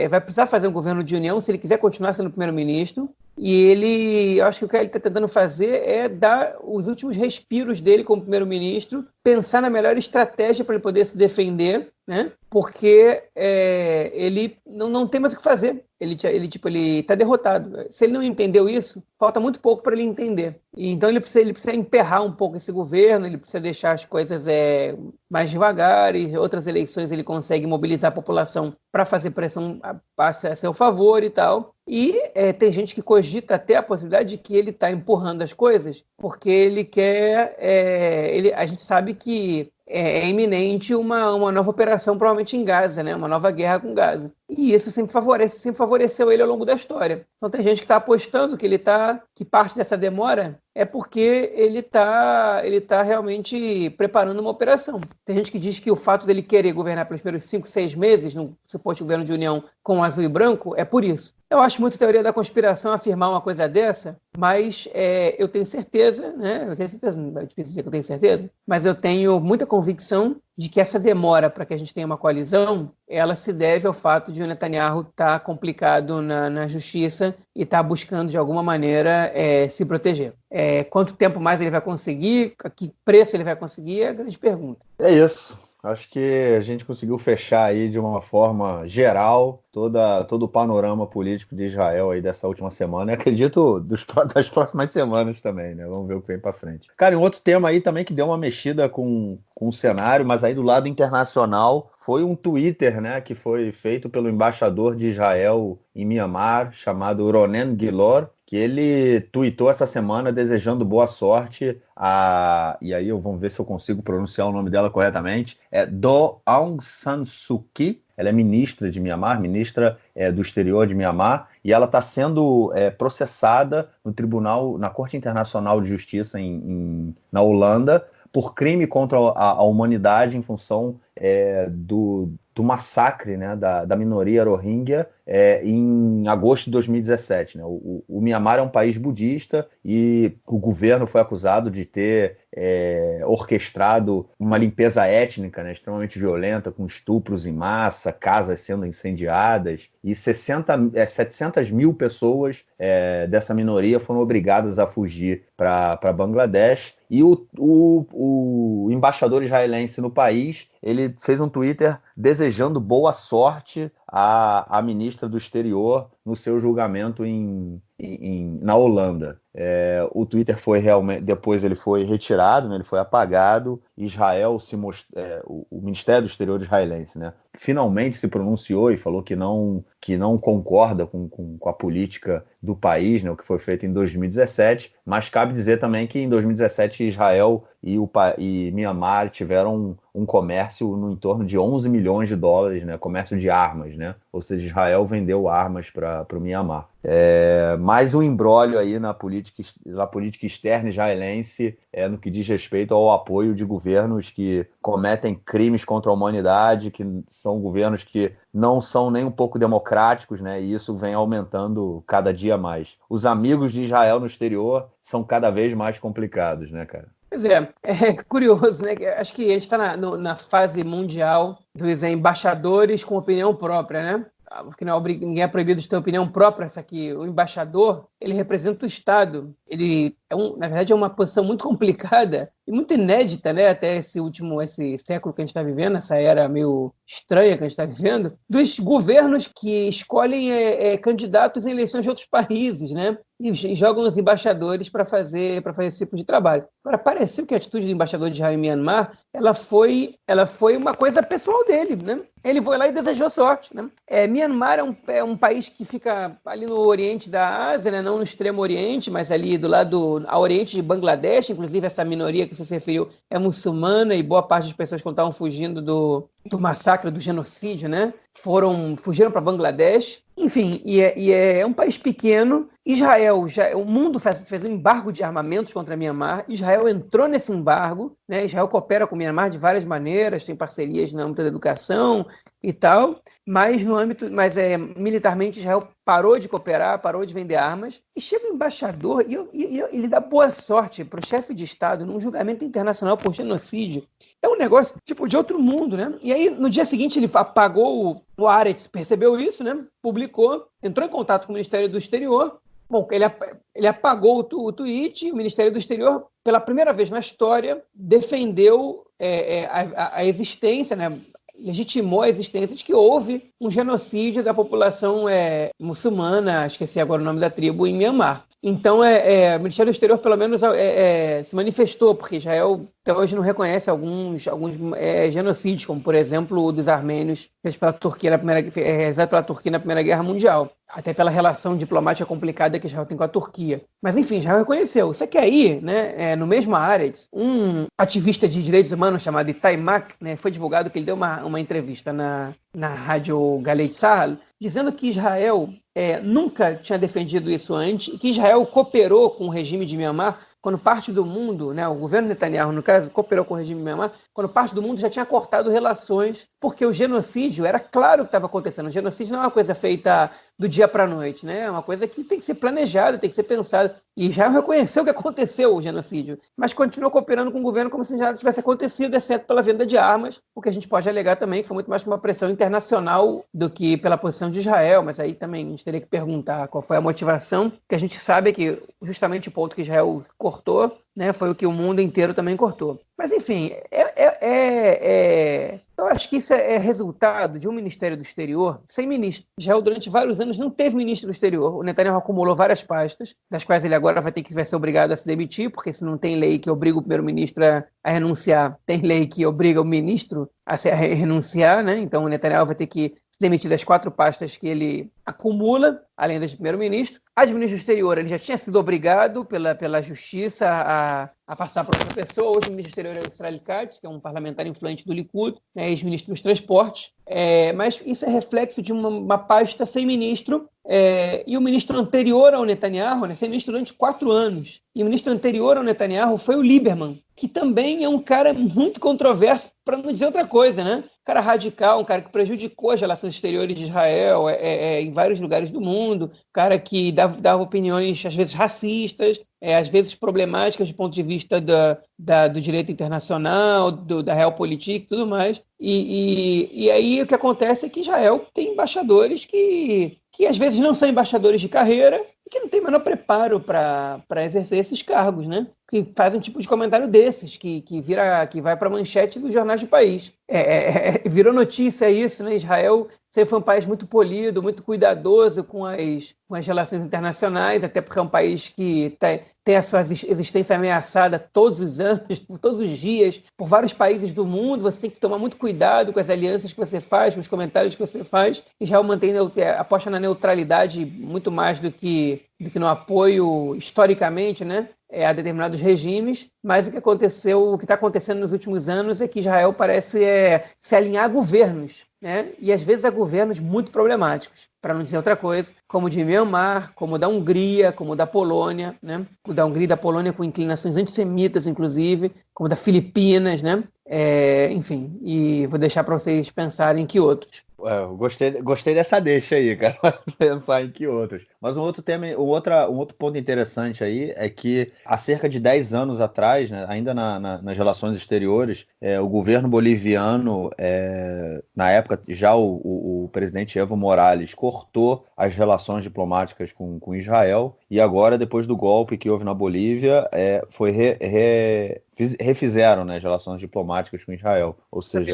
vai precisar fazer um governo de união se ele quiser continuar sendo primeiro-ministro. E eu acho que o que ele está tentando fazer é dar os últimos respiros dele como primeiro-ministro, pensar na melhor estratégia para ele poder se defender, né? Porque ele não tem mais o que fazer. Ele está derrotado. Se ele não entendeu isso, falta muito pouco para ele entender. Então ele precisa emperrar um pouco esse governo, ele precisa deixar as coisas mais devagar, e outras eleições ele consegue mobilizar a população para fazer pressão a seu favor e tal. E tem gente que cogita até a possibilidade de que ele está empurrando as coisas porque ele quer... a gente sabe que é iminente uma nova operação, provavelmente em Gaza, né? Uma nova guerra com Gaza. E isso sempre favoreceu ele ao longo da história. Então tem gente que está apostando que parte dessa demora é porque ele está realmente preparando uma operação. Tem gente que diz que o fato dele querer governar pelos primeiros 5, 6 meses, no suposto governo de união com azul e branco, é por isso. Eu acho muito teoria da conspiração afirmar uma coisa dessa, mas eu tenho certeza, né? Eu tenho certeza, é difícil dizer que eu tenho certeza, mas eu tenho muita convicção de que essa demora para que a gente tenha uma coalizão, ela se deve ao fato de o Netanyahu estar complicado na justiça e estar buscando, de alguma maneira, se proteger. Quanto tempo mais ele vai conseguir, a que preço ele vai conseguir, é a grande pergunta. É isso. Acho que a gente conseguiu fechar aí de uma forma geral todo o panorama político de Israel aí dessa última semana. E acredito das próximas semanas também, né? Vamos ver o que vem para frente. Cara, e um outro tema aí também que deu uma mexida com o cenário, mas aí do lado internacional, foi um Twitter, né, que foi feito pelo embaixador de Israel em Mianmar, chamado Ronen Gilor, que ele tweetou essa semana desejando boa sorte e aí vamos ver se eu consigo pronunciar o nome dela corretamente, Do Aung San Suu Kyi. Ela é ministra de Mianmar, ministra do exterior de Mianmar, e ela está sendo processada no tribunal, na Corte Internacional de Justiça na Holanda, por crime contra a humanidade em função do massacre, né, da minoria Rohingya em agosto de 2017. Né? O Mianmar é um país budista e o governo foi acusado de ter orquestrado uma limpeza étnica, né, extremamente violenta, com estupros em massa, casas sendo incendiadas, e 700 mil pessoas dessa minoria foram obrigadas a fugir para Bangladesh. E o embaixador israelense no país, ele fez um Twitter desejando boa sorte à ministra do exterior no seu julgamento na Holanda. O Twitter foi realmente, depois ele foi retirado, né, ele foi apagado. Israel o Ministério do Exterior israelense, né, finalmente se pronunciou e falou que não concorda com a política do país, né, o que foi feito em 2017, mas cabe dizer também que em 2017 Israel e Mianmar tiveram um comércio no entorno de 11 milhões de dólares, né, comércio de armas, né, ou seja, Israel vendeu armas para o Mianmar. Mais um imbróglio aí na política externa israelense, no que diz respeito ao apoio de governos que cometem crimes contra a humanidade, que são governos que não são nem um pouco democráticos, né? E isso vem aumentando cada dia mais. Os amigos de Israel no exterior são cada vez mais complicados, né, cara? Pois é curioso, né? Acho que a gente está na fase mundial dos embaixadores com opinião própria, né? Porque ninguém é proibido de ter opinião própria, só que o embaixador, ele representa o Estado. Ele, na verdade, é uma posição muito complicada e muito inédita, né? Até esse século que a gente está vivendo, essa era meio estranha que a gente está vivendo, dos governos que escolhem candidatos em eleições de outros países, né? E jogam os embaixadores para fazer esse tipo de trabalho. Agora, pareceu que a atitude do embaixador de Israel em Myanmar, ela foi uma coisa pessoal dele, né? Ele foi lá e desejou sorte, né? Myanmar é um país que fica ali no oriente da Ásia, né? Não no extremo oriente, mas ali do lado a oriente de Bangladesh. Inclusive, essa minoria que você se referiu é muçulmana e boa parte das pessoas que estavam fugindo do massacre, do genocídio, né? Fugiram para Bangladesh. Enfim, é um país pequeno. Israel, o mundo fez um embargo de armamentos contra Myanmar. Israel entrou nesse embargo, né? Israel coopera com Myanmar de várias maneiras, tem parcerias no âmbito da educação e tal, mas militarmente Israel parou de cooperar, parou de vender armas, e chega o embaixador e ele dá boa sorte para o chefe de Estado num julgamento internacional por genocídio. É um negócio tipo de outro mundo, né? E aí, no dia seguinte, ele apagou o Haaretz, percebeu isso, né? Publicou, entrou em contato com o Ministério do Exterior. Bom, ele apagou o tweet, e o Ministério do Exterior, pela primeira vez na história, defendeu a existência, né? Legitimou a existência de que houve um genocídio da população muçulmana, esqueci agora o nome da tribo, em Myanmar. Então, o Ministério do Exterior, pelo menos, se manifestou, porque Israel até hoje não reconhece alguns genocídios, como, por exemplo, o dos armênios, realizado pela Turquia na Primeira Guerra Mundial, até pela relação diplomática complicada que Israel tem com a Turquia. Mas, enfim, Israel reconheceu. Só que aí, né, no mesmo Haaretz, um ativista de direitos humanos chamado Itai Mak, né, foi divulgado que ele deu uma entrevista na rádio Galei Tzahal, dizendo que Israel nunca tinha defendido isso antes, e que Israel cooperou com o regime de Myanmar quando parte do mundo, né, o governo Netanyahu, no caso, cooperou com o regime de Myanmar, quando parte do mundo já tinha cortado relações, porque o genocídio era claro que estava acontecendo. O genocídio não é uma coisa feita do dia para a noite, né? É uma coisa que tem que ser planejada, tem que ser pensada. E Israel reconheceu que aconteceu o genocídio, mas continuou cooperando com o governo como se nada tivesse acontecido, exceto pela venda de armas, o que a gente pode alegar também que foi muito mais que uma pressão internacional do que pela posição de Israel, mas aí também a gente teria que perguntar qual foi a motivação, que a gente sabe que justamente o ponto que Israel cortou, né, foi o que o mundo inteiro também cortou. Mas, enfim, eu acho que isso é resultado de um Ministério do Exterior sem ministro. Israel, durante vários anos, não teve ministro do Exterior. O Netanyahu acumulou várias pastas, das quais ele agora vai ser obrigado a se demitir, porque se não tem lei que obriga o primeiro-ministro a renunciar, tem lei que obriga o ministro a renunciar, né? Então o Netanyahu vai ter que se demitir das 4 pastas que ele acumula, além das de primeiro-ministro. A de ministro do Exterior, ele já tinha sido obrigado pela justiça a passar para outra pessoa. Hoje o ministro do Exterior é o Israel Katz, que é um parlamentar influente do Likud, né, ex-ministro dos Transportes. Mas isso é reflexo de uma pasta sem ministro, e o ministro anterior ao Netanyahu, né, sem ministro durante 4 anos. E o ministro anterior ao Netanyahu foi o Lieberman, que também é um cara muito controverso, para não dizer outra coisa, né? Um cara radical, um cara que prejudicou as relações exteriores de Israel em vários lugares do mundo, um cara que dava opiniões, às vezes racistas, às vezes problemáticas do ponto de vista do direito internacional, da realpolitik e tudo mais. E aí o que acontece é que Israel tem embaixadores que às vezes não são embaixadores de carreira e que não tem o menor preparo para exercer esses cargos, né? que faz um tipo de comentário desses, que vai para a manchete dos jornais do país. Virou notícia isso, né? Israel sempre foi um país muito polido, muito cuidadoso com as relações internacionais, até porque é um país que tem a sua existência ameaçada todos os anos, todos os dias, por vários países do mundo. Você tem que tomar muito cuidado com as alianças que você faz, com os comentários que você faz. Israel aposta na neutralidade muito mais do que no apoio, historicamente, né, a determinados regimes. Mas o que está acontecendo nos últimos anos é que Israel parece se alinhar a governos, né, e às vezes a governos muito problemáticos, para não dizer outra coisa, como o de Myanmar, como o da Hungria, como o da Polônia, né? O da Hungria e da Polônia com inclinações antissemitas, inclusive, como o da Filipinas, né? Enfim, e vou deixar para vocês pensarem que outros. Eu gostei dessa deixa aí, cara, pensar em que outros. Mas um outro tema, um outro ponto interessante aí é que há cerca de 10 anos atrás, né, ainda nas relações exteriores, o governo boliviano, na época já o presidente Evo Morales cortou as relações diplomáticas com Israel, e agora, depois do golpe que houve na Bolívia, refizeram, né, as relações diplomáticas com Israel, ou seja,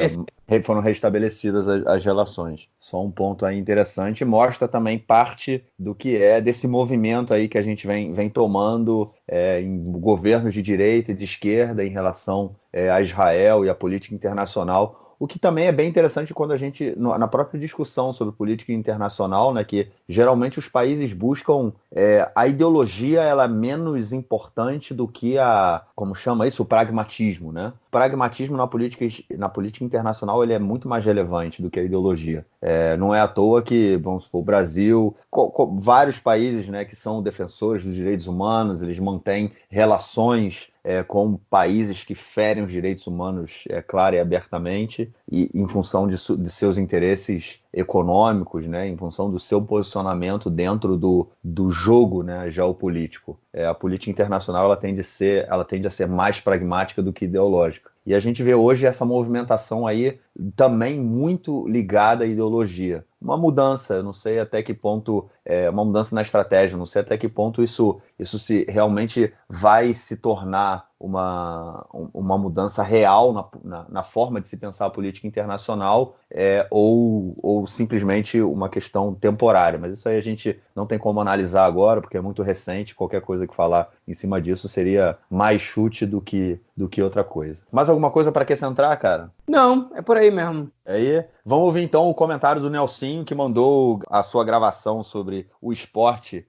foram restabelecidas as relações. Só um ponto aí interessante, mostra também parte do que desse movimento aí que a gente vem tomando em governos de direita e de esquerda em relação a Israel e a política internacional. O que também é bem interessante quando a gente, na própria discussão sobre política internacional, né, que geralmente os países buscam a ideologia, ela é menos importante do que como chama isso, o pragmatismo, né? O pragmatismo na política internacional ele é muito mais relevante do que a ideologia. Não é à toa que, vamos supor, o Brasil, vários países, né, que são defensores dos direitos humanos, eles mantêm relações com países que ferem os direitos humanos clara e abertamente, e em função de seus interesses econômicos, né, em função do seu posicionamento dentro do jogo, né, geopolítico. A política internacional ela tende a ser mais pragmática do que ideológica. E a gente vê hoje essa movimentação aí também muito ligada à ideologia. Uma mudança, eu não sei até que ponto, uma mudança na estratégia, não sei até que ponto isso se realmente vai se tornar uma mudança real na forma de se pensar a política internacional, ou simplesmente uma questão temporária. Mas isso aí a gente não tem como analisar agora, porque é muito recente, qualquer coisa que falar em cima disso seria mais chute do que outra coisa. Mais alguma coisa para acrescentar, cara? Não, é por aí mesmo. Aí, vamos ouvir então o comentário do Nelsinho, que mandou a sua gravação sobre o esporte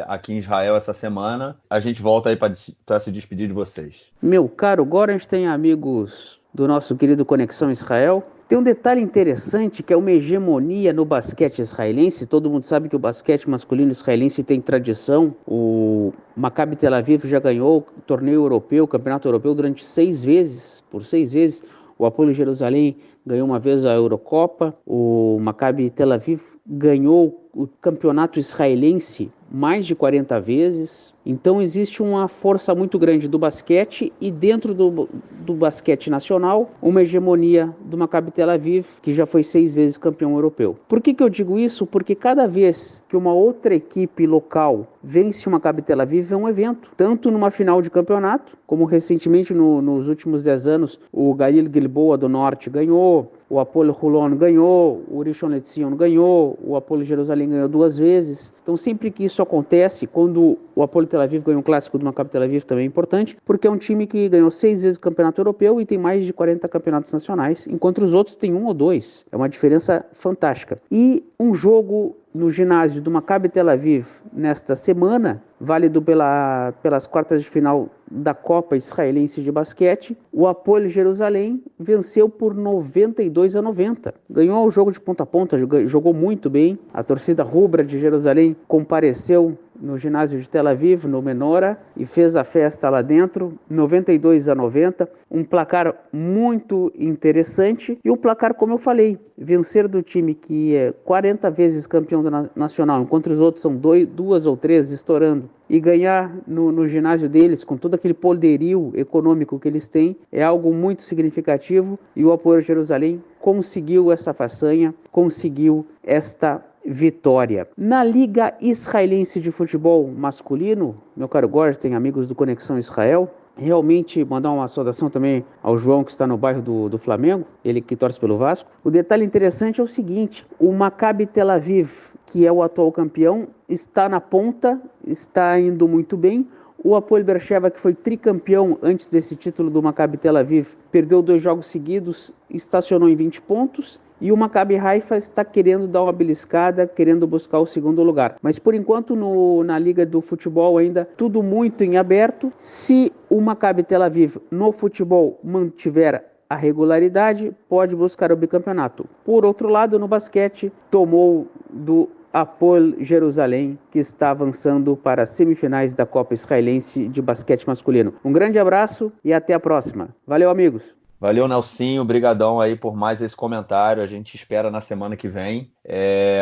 aqui em Israel essa semana. A gente volta aí para se despedir de vocês. Meu caro Gorens, tem amigos do nosso querido Conexão Israel. Tem um detalhe interessante que é uma hegemonia no basquete israelense. Todo mundo sabe que o basquete masculino israelense tem tradição. O Maccabi Tel Aviv já ganhou o torneio europeu, o campeonato europeu durante 6 vezes. Por 6 vezes. O Apolo Jerusalém ganhou uma vez a Eurocopa. O Maccabi Tel Aviv ganhou o campeonato israelense mais de 40 vezes. Então existe uma força muito grande do basquete, e dentro do basquete nacional, uma hegemonia do Maccabi Tel Aviv, que já foi 6 vezes campeão europeu. Por que eu digo isso? Porque cada vez que uma outra equipe local vence o Maccabi Tel Aviv é um evento, tanto numa final de campeonato, como recentemente nos últimos 10 anos, o Galil Gilboa do Norte ganhou, o Apolo Hulon ganhou, o Rishon LeZion ganhou, o Apolo Jerusalém ganhou 2 vezes. Então sempre que isso acontece, quando o Apolo Tel Aviv ganhou um clássico do Maccabi Tel Aviv, também é importante, porque é um time que ganhou 6 vezes o campeonato europeu e tem mais de 40 campeonatos nacionais, enquanto os outros têm 1 ou 2. É uma diferença fantástica. E um jogo no ginásio do Maccabi Tel Aviv nesta semana, válido pelas quartas de final da Copa Israelense de Basquete, o Apolo Jerusalém venceu por 92-90. Ganhou o jogo de ponta a ponta, jogou muito bem. A torcida rubra de Jerusalém compareceu no ginásio de Tel Aviv, no Menorah, e fez a festa lá dentro, 92-90, um placar muito interessante, e um placar, como eu falei, vencer do time que é 40 vezes campeão nacional, enquanto os outros são 2 ou 3 estourando, e ganhar no ginásio deles, com todo aquele poderio econômico que eles têm, é algo muito significativo, e o Apoel Jerusalém conseguiu essa façanha, conseguiu esta vitória. Na Liga Israelense de Futebol Masculino, meu caro Gorge, tem amigos do Conexão Israel, Realmente mandar uma saudação também ao João, que está no bairro do Flamengo, ele que torce pelo Vasco. O detalhe interessante é o seguinte: o Maccabi Tel Aviv, que é o atual campeão, está na ponta, está indo muito bem. O Hapoel Beersheva, que foi tricampeão antes desse título do Maccabi Tel Aviv, perdeu 2 jogos seguidos, estacionou em 20 pontos. E o Maccabi Haifa está querendo dar uma beliscada, querendo buscar o segundo lugar. Mas por enquanto na Liga do Futebol ainda tudo muito em aberto. Se o Maccabi Tel Aviv no futebol mantiver a regularidade, pode buscar o bicampeonato. Por outro lado, no basquete, tomou do Hapoel Jerusalém, que está avançando para as semifinais da Copa Israelense de basquete masculino. Um grande abraço e até a próxima. Valeu, amigos! Valeu, Nelsinho, brigadão aí por mais esse comentário. A gente espera na semana que vem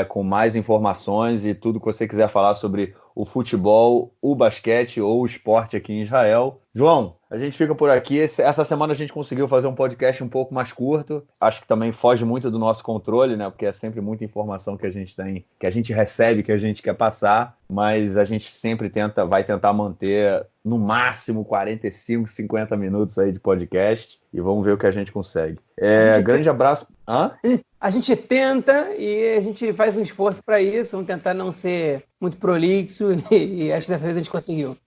com mais informações e tudo que você quiser falar sobre o futebol, o basquete ou o esporte aqui em Israel. João, a gente fica por aqui. Essa semana a gente conseguiu fazer um podcast um pouco mais curto. Acho que também foge muito do nosso controle, né? Porque é sempre muita informação que a gente tem, que a gente recebe, que a gente quer passar, mas a gente sempre vai tentar manter no máximo 45, 50 minutos aí de podcast e vamos ver o que a gente consegue. Grande abraço. Hã? A gente tenta e a gente faz um esforço para isso. Vamos tentar não ser muito prolixo e acho que dessa vez a gente conseguiu.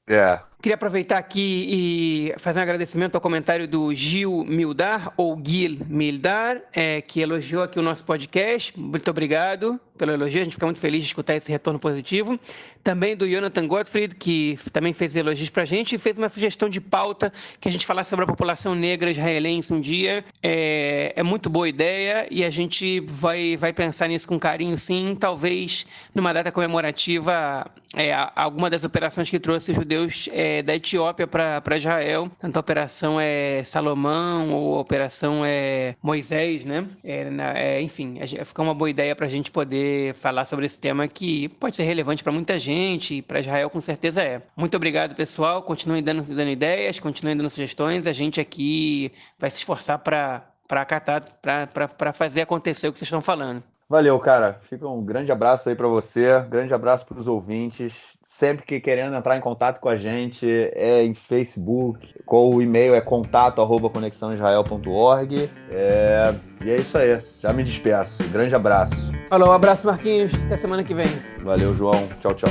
Queria aproveitar aqui e fazer um agradecimento ao comentário do Gil Mildar, ou Gil Mildar, que elogiou aqui o nosso podcast. Muito obrigado pelo elogio, a gente fica muito feliz de escutar esse retorno positivo. Também do Jonathan Gottfried, que também fez elogios para a gente e fez uma sugestão de pauta que a gente falasse sobre a população negra israelense um dia. É muito boa ideia e a gente vai pensar nisso com carinho, sim. Talvez numa data comemorativa, alguma das operações que trouxe os judeus da Etiópia para Israel, tanto a operação Salomão ou a operação Moisés, né? Enfim, fica uma boa ideia para a gente poder falar sobre esse tema que pode ser relevante para muita gente e para Israel com certeza é. Muito obrigado, pessoal. Continuem dando ideias, continuem dando sugestões. A gente aqui vai se esforçar para acatar, para fazer acontecer o que vocês estão falando. Valeu, cara. Fica um grande abraço aí para você, grande abraço para os ouvintes. Sempre que querendo entrar em contato com a gente, em Facebook, o e-mail é contato@conexãoisrael.org. E é isso aí. Já me despeço. Grande abraço. Falou, abraço, Marquinhos. Até semana que vem. Valeu, João. Tchau, tchau.